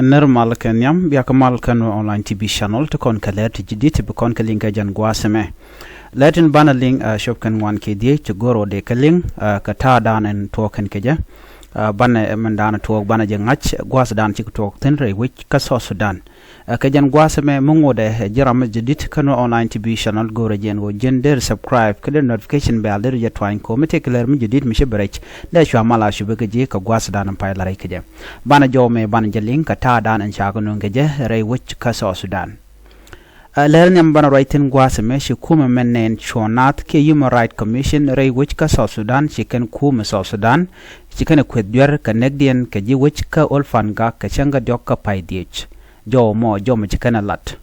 normal kenyam biya kamal kan online TV channel to kon kaler to jidit be kon kaling ka jan gwaseme latin banaling shop kan wan ke die to goro de kaling ka ta dan en to kan keja bana mandana to bana je ngach gwas dan ci to ten re wich ka so Sudan ka jan gwaseme mungo de jaram jidit kan online TV channel goro jen go jender subscribe ka notification bell der je twine ko mete kaler mi jidit mi shebrech da shwa mala shube ke je ka gwas dan pa la re keja bana jo me bana jeling ka ta dan en cha ko non keja re wich ka so Sudan learning bana writing gwaseme shi kuma menen chonat ke human right commission re wich ka so Sudan shi kan kuma so Sudan shi kan kuëth duer ka negdien ka ji wich ka olfan ga ka changa dokka paidich jo mo chikana lat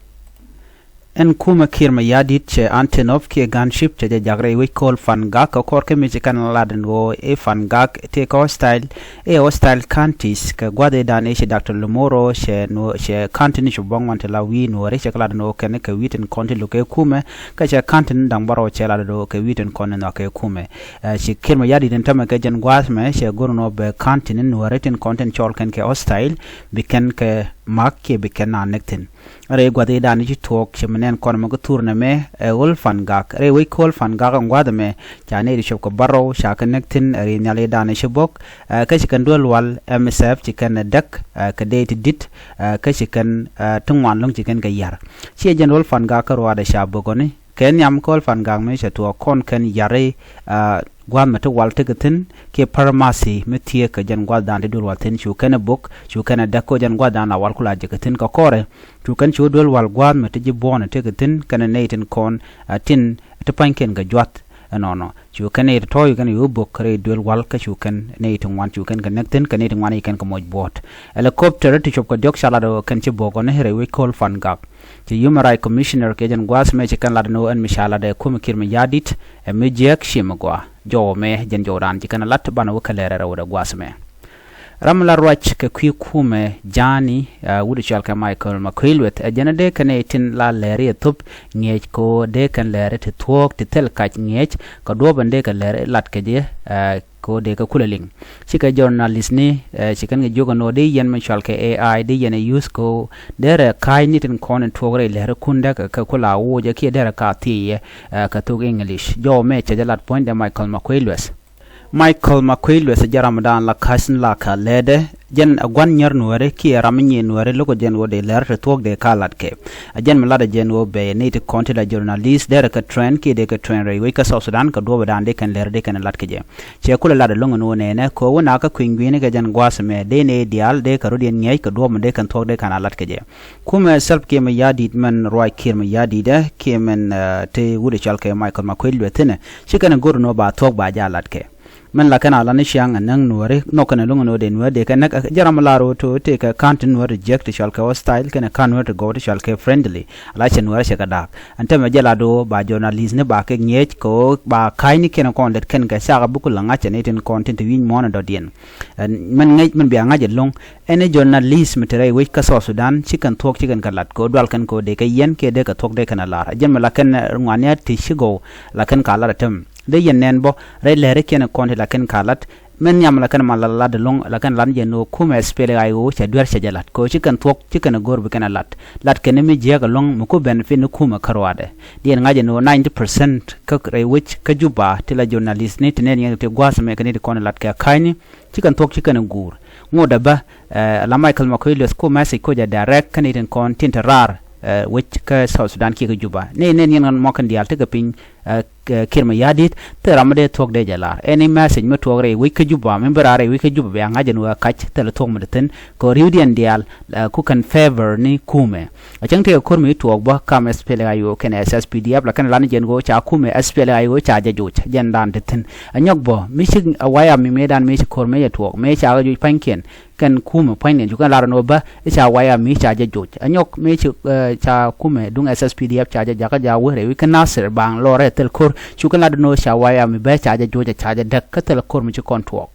en kuma kirma yadit che antenov ke gunship che jagre we call fanga ka korke mi chikana laden go e fanga te ko style e hostile counties ka gwade dan e Dr. Lumoro she no she county shu bangwante la wi no re che kala no ken ka witen county lo ke kume ka che county dang baro che la do ke witen kon no ke kume she kirma yadit den tama ka jan gwasme she gorno be county no written content chol ken ke hostile biken ke makke biken na nektin re gwade dan ji talk chemenen kon ma turna me ul fangak re we call fangak ngwada me chane ri shop ko baro sha connectin re nyale dan shibok ka chikan dol wal MSF chikan dak ka date dit ka chikan tungwan long chikan ga yar chi jen ul fangak ro da sha bogoni ken yam call fangak me sha to kon ken yare gwan mata walte gatin ke parmasi metie ka jan gwal dan dul walten chu kana bok chu kana dako jan gwal dan wal kula jagatin ka kore chu kan chu dul wal gwan mata ji bona te gatin kana neitin kon tin te panken ga jwat no chu kana to yu kana yu bok re dul wal ka chu kan neitin wan chu kan connectin kan neitin wan kan ka moj bot helicopter te chop ka jok shala do kan chi bogo ne re we call fan gap ti human right commissioner ke jan gwas me kan la no en mishala de kum kirma yadit e me jek shimagwa jo me jen joran ti kana lat bana wakalere rawda gwasme ramla roach ke kume jani wudu chalka Michael makuei ɛjɛni de kane tin la leri tup ngej ko de kan lere te tok te tel kach ngej ko do bande ka lere lat ke je ko de ka kulaling chika journalist ni chikan ge jogo no de yen man chalka AI de yen use ko dere kai ni tin kon togre lere kunda ka kula wo je ke dere ka ti ka to English jo me che lat point de Michael makuei jaram la kasin la ka lede jen agwan nyer nuere ki raminye nuere loko jen wo de ler te tok de kalat ke jen malada jen wo be ne te konti la journalist der ka train ki de ka train re we ka so Sudan ka do dan de kan ler de kan lat ke je che kula la de longo no ne ko wona ka kwingwini ka jen gwasme de ne dial de ka rodien nyai ka do de kan tok de kan lat ke je kuma self ke me yadit man roi kir me yadida ke men te wude chalke Michael makuei tene shikana gorno ba tok ba jalat ke man la kana la ni shang nang nuere no kana lungo no de nuere de kana jaram laro to te ka can't nuere reject shalka hostile kana kan nuere go to shalka friendly ala chen nuere shaka dak ante me jela do ba journalist ne ba ke nyech ko ba kai ni kana kon det ken ga sha bu kula nga chen ten content win mon do dien man ngai man bi nga je long ene journalist metere we ka so Sudan chikan tok chikan kalat ko dwal kan ko de ka yen ke de ka tok de kana lar jem la kan ngania ti shigo la kan kala tem de yenen bo re lere ken konti la ken kalat men nyam la kan malala de long la kan lan jeno kuma spele ayo cha duer cha jalat ko chikan tok chikan gorbe kan lat ken mi je ga long mu ko benefit no kuma karwade dien ngaje no 90% ka re which ka juba tila journalist ne tene ne te gwasme kan ne kon lat ka kaini chikan tok chikan gur ngoda ba la Michael makuei ko message ko ja direct kan ne kon tintarar which ka South Sudan ki juba ne ngan mokan dial te pin kirma yadit te ramade tok de jala any message me togre we ka juba memberare we ka juba be ngajen wa kach te tok meden ko riudian dial ku kan favor ni kume a changte ko mi tok ba kam spele ayo ken SSPDF la kan lan jen go cha kume spele ayo cha jajo jen dan ten anyok bo mi sig waya mi medan mi ko me tok me cha ga ju panken kan kume painen ju kan la no ba cha waya mi cha jajo anyok me cha kume dung SSPDF cha ja ka ja we re kan nasir bang lore tel kor chukan la no shawaya mi be chaja joja chaja dak katel kor mi kon tuok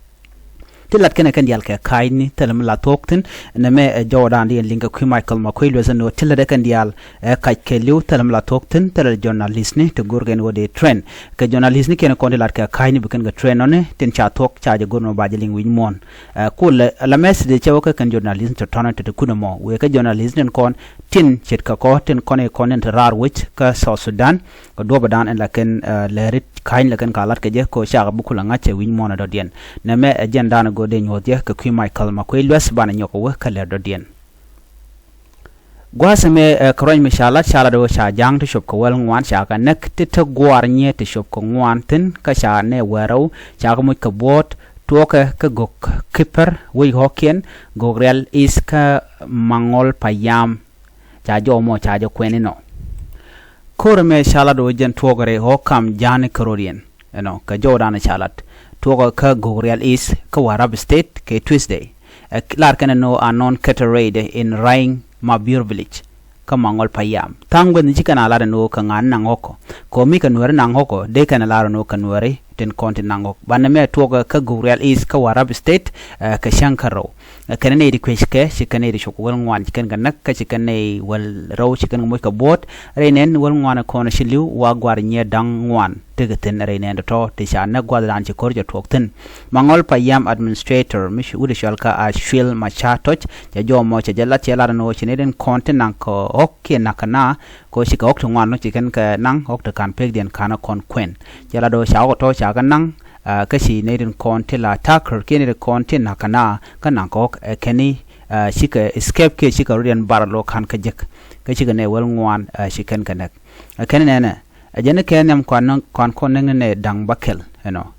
tilat kene kan dial ka kaini telam la tokten na me jordan di linka ku michael makuei lo zano tilade kan dial ka keliu telam la tokten tel journalist ni to gurgen wode trend ka journalist ni ken kon dilat ka kaini bukan ga trend one tin cha tok cha je gono bajeling win mon ko la mes de chawka kan journalist to tona to kuno mo we ka journalist nen kon tin chet ka ko tin kon nen rar wich ka South Sudan ko do badan en la ken lerit kain la ken kalat ke je ko cha bukula ngache win mon do dien na me agenda na go de nyodye ka ku michael makuei luɛth bana nyoko we ka le do dien gwasame kroin mishala chala do cha jang to shop ko wel ngwan cha ka nek te to gwar nye te shop ko ngwan tin ka cha ne wero cha ko mu ka bot to ka gok keeper we hokken gogrel is ka mangol payam cha jo mo cha jo kweni no korme chala do jen to gore ho kam jane kororien no ka jo dana chalat to ka gogrel is ka warab state ke tuesday lar kana no anon caterade in rain Mabur village ka mangol payam tangwe ni chikana la no ka ngan nangoko ko mi ka nuer nangoko de kana la no ka nuere ten konti nangok banne me toga ka gurel is ka warab state ka shankaro kana ne di kweshke chikane di shoko wal ngwan chikan ganak ka chikane wal raw chikan mo ka bot renen wal ngwan ko na shiliu wa gwar nye dang ngwan tegeten renen to te sha na gwadran chi korjo tokten mangol payam administrator mish ude shalka a shil machatoch ja jo mo cha jala chela no chineden konti nang ko okke nakana ko shika ok ngwan no chikan ka nang ok to kan pek den kana kon kwen jala do sha to sha kan nang kashi neden konti la taker kene konti nakana kanang ko keni shika escape ke shika rudian barlo kan ka jek ka shika ne wal ngwan shikan kanak kene ne ajene kenem kon ne dang bakel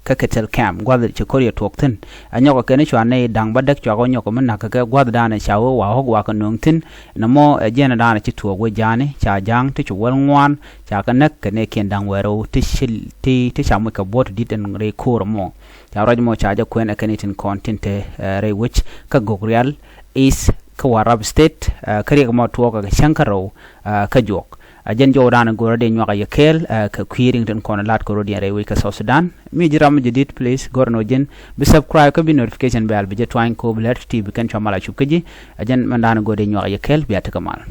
ka ketel cam gwad ci korea tokten anyoko kene chwa ne dang badak chwa go nyoko men ka gwad dana chawo wa hog wa kan nungtin namo ajene dana ci tuwa go jane cha jang ti wal ngwan cha kanak kene ken dang wero ti shil ti chamu ka bot diten re kor mo cha raj mo cha ja kwen kenitin content re which ka gogreal is ka warab state kare mo tuwa ka shankaro ka jok ajen jordan go de nyoka yekel ka kwiring den kono lat ko rodi rewi ka South Sudan mi jiram jidit please gorno jen bi subscribe ko bi notification bell bi je twine ko blet tv kan chamala chupkeji ajen mandana go de nyoka yekel bi atakamal